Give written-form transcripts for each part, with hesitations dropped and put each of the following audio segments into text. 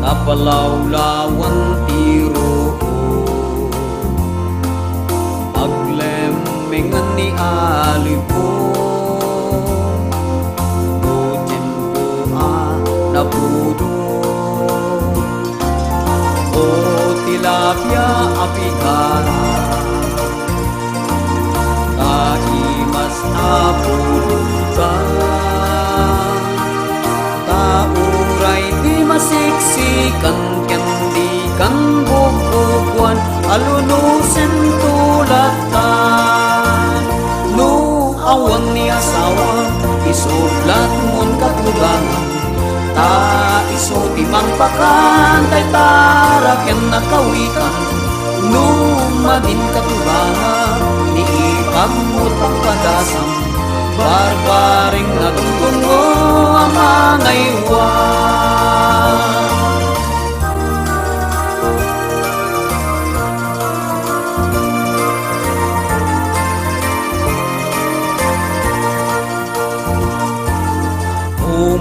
napalawlawan tiro aglemengan ni alipo butin ko nabudo o tilapia apikara mas apulutan tauray di masiksikan kendikan bubukuan alunusin tulatan nu awan ni asawa isublat mon katulangan ta iso timang pakan tay taraken nakawitan nu madin katulangan ni ipagmut pagpadasam barbaring natungtungo ang angaywan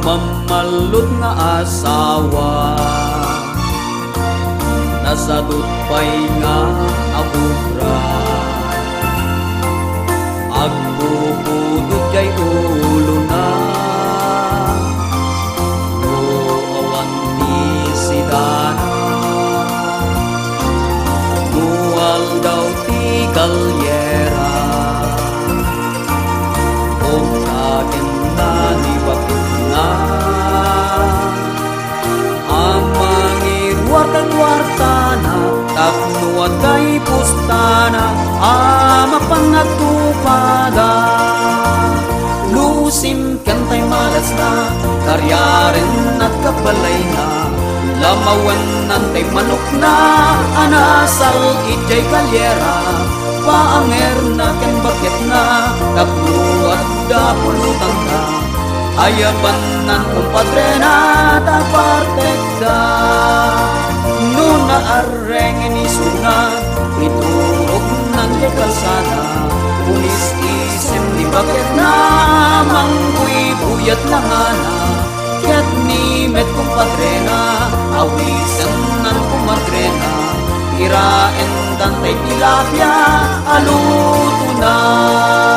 mamalut nga asawa nasadot pa'y nga abubra agbubudot kay ulo na o awan ni sidana mual daw ti kalyera o sakin na ni bakuna wartan-wartana taknuat kay pustana mapangatupada lusim kantay malas na karyaren at kabalay na lamawan nantay manok na anasal itjay kalyera paanger na ken bakit na taknuat dapulutan na ayapan ng kumpadre na tapartekda nuna areng inisuna iturok ng kalsada pulis isem ni bakit na mangguy buyat langana ket ni met kumpadre na awisan ng kumadre na iraen dantay tilapia alutunan